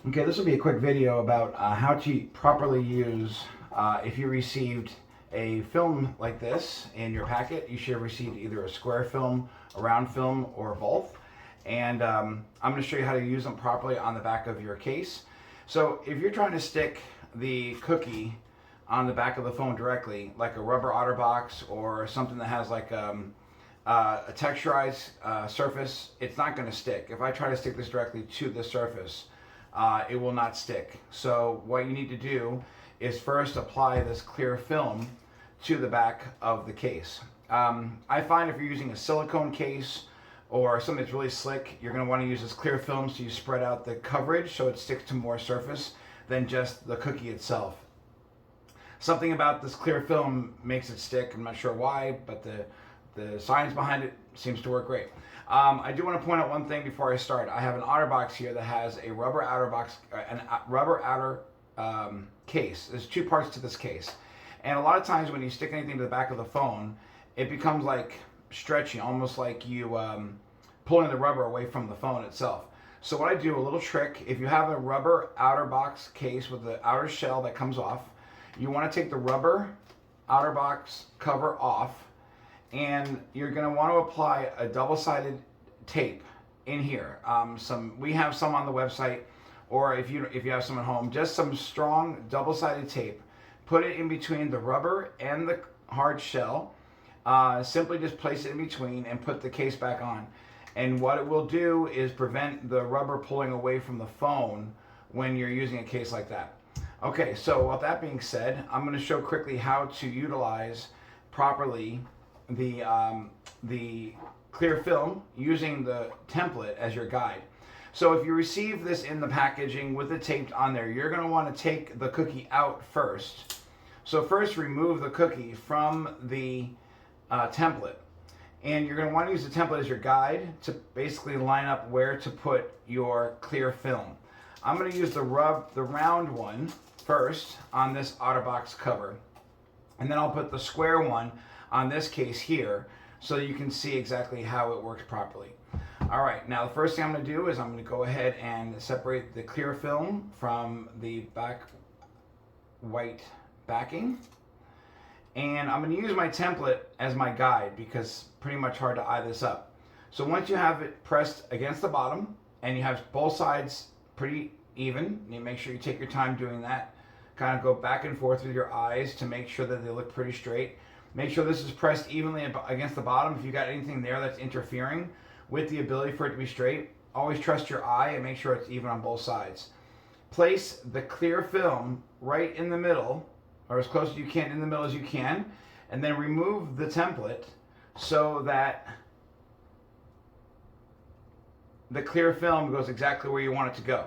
Okay, this will be a quick video about how to properly use, if you received a film like this in your packet. You should have received either a square film, a round film, or both. And I'm going to show you how to use them properly on the back of your case. So if you're trying to stick the cookie on the back of the phone directly, like a rubber OtterBox or something that has like a texturized surface, it's not going to stick. If I try to stick this directly to the surface, it will not stick. So what you need to do is first apply this clear film to the back of the case. I find if you're using a silicone case or something that's really slick, you're going to want to use this clear film so you spread out the coverage so it sticks to more surface than just the cookie itself. Something about this clear film makes it stick. I'm not sure why, but the science behind it seems to work great. I do want to point out one thing before I start. I have an OtterBox here that has a rubber outer box, rubber outer case. There's two parts to this case, and a lot of times when you stick anything to the back of the phone, it becomes like stretchy, almost like you pulling the rubber away from the phone itself. So what I do, a little trick, if you have a rubber outer box case with the outer shell that comes off, you want to take the rubber outer box cover off, and you're going to want to apply a double-sided tape in here. We have some on the website, or if you have some at home, just some strong double-sided tape. Put it in between the rubber and the hard shell. Simply just place it in between and put the case back on. And what it will do is prevent the rubber pulling away from the phone when you're using a case like that. Okay, so with that being said, I'm going to show quickly how to utilize properly the clear film using the template as your guide. So if you receive this in the packaging with it taped on there, you're going to want to take the cookie out first. So first remove the cookie from the template. And you're going to want to use the template as your guide to basically line up where to put your clear film. I'm going to use the round one first on this OtterBox cover. And then I'll put the square one on this case here so you can see exactly how it works properly. All right, now the first thing I'm going to do is I'm going to go ahead and separate the clear film from the back white backing. And I'm going to use my template as my guide because it's pretty much hard to eye this up. So once you have it pressed against the bottom and you have both sides pretty even, you make sure you take your time doing that. Kind of go back and forth with your eyes to make sure that they look pretty straight. Make sure this is pressed evenly against the bottom. If you got anything there that's interfering with the ability for it to be straight, always trust your eye and make sure it's even on both sides. Place the clear film right in the middle, or as close as you can in the middle as you can, and then remove the template so that the clear film goes exactly where you want it to go.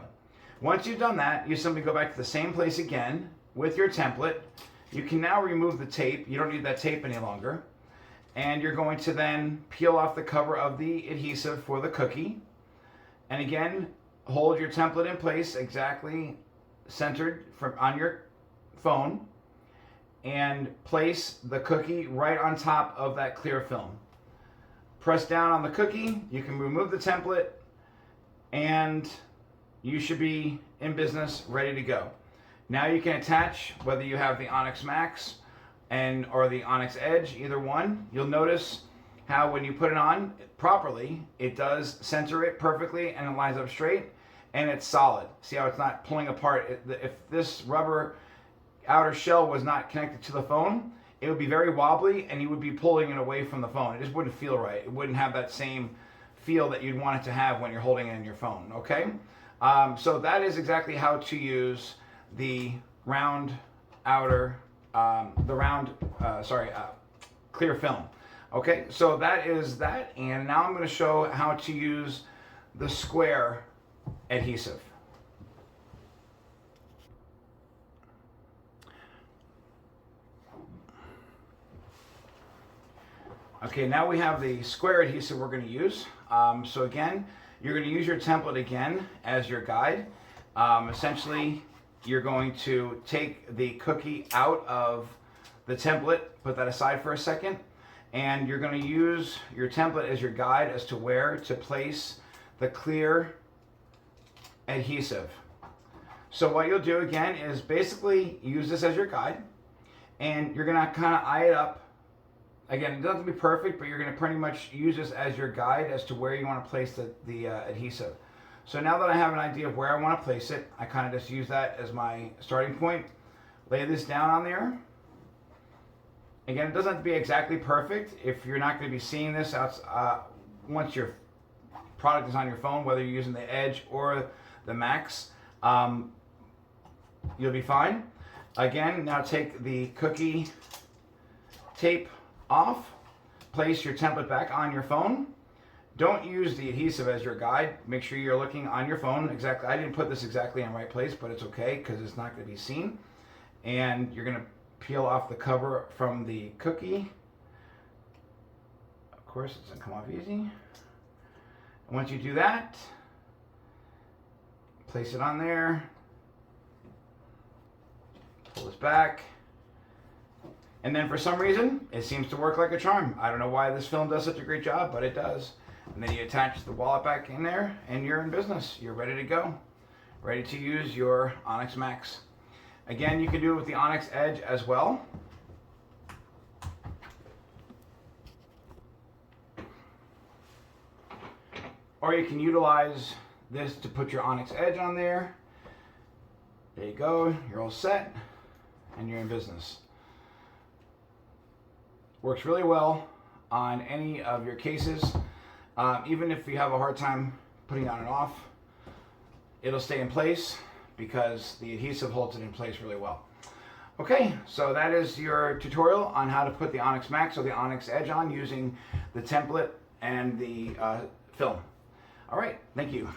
Once you've done that, you simply go back to the same place again with your template. You can now remove the tape. You don't need that tape any longer. And you're going to then peel off the cover of the adhesive for the cookie. And again, hold your template in place exactly centered on your phone. And place the cookie right on top of that clear film. Press down on the cookie. You can remove the template. And you should be in business, ready to go. Now you can attach, whether you have the Onyx Max or the Onyx Edge, either one. You'll notice how when you put it on properly, it does center it perfectly and it lines up straight and it's solid. See how it's not pulling apart? If this rubber outer shell was not connected to the phone, it would be very wobbly and you would be pulling it away from the phone. It just wouldn't feel right. It wouldn't have that same feel that you'd want it to have when you're holding it in your phone, okay? So that is exactly how to use the round outer, clear film. Okay, so that is that, and now I'm going to show how to use the square adhesive. Okay, now we have the square adhesive we're going to use. So again, you're going to use your template again as your guide. Essentially, you're going to take the cookie out of the template, put that aside for a second, and you're going to use your template as your guide as to where to place the clear adhesive. So what you'll do again is basically use this as your guide, and you're gonna kind of eye it up. Again, it doesn't have to be perfect, but you're gonna pretty much use this as your guide as to where you want to place the adhesive. So now that I have an idea of where I want to place it, I kind of just use that as my starting point. Lay this down on there. Again, it doesn't have to be exactly perfect. If you're not going to be seeing this once your product is on your phone, whether you're using the Edge or the Max, you'll be fine. Again, now take the cookie tape off. Place your template back on your phone. Don't use the adhesive as your guide. Make sure you're looking on your phone. Exactly. I didn't put this exactly in the right place, but it's okay because it's not going to be seen. And you're going to peel off the cover from the cookie. Of course, it doesn't come off easy. And once you do that, place it on there. Pull this back. And then for some reason, it seems to work like a charm. I don't know why this film does such a great job, but it does. And then you attach the wallet back in there and you're in business. You're ready to go. Ready to use your Onyx Max. Again, you can do it with the Onyx Edge as well. Or you can utilize this to put your Onyx Edge on there. There you go. You're all set and you're in business. Works really well on any of your cases. Even if you have a hard time putting it on and off, it'll stay in place because the adhesive holds it in place really well. Okay, so that is your tutorial on how to put the Onyx Max or the Onyx Edge on using the template and the film. All right, thank you.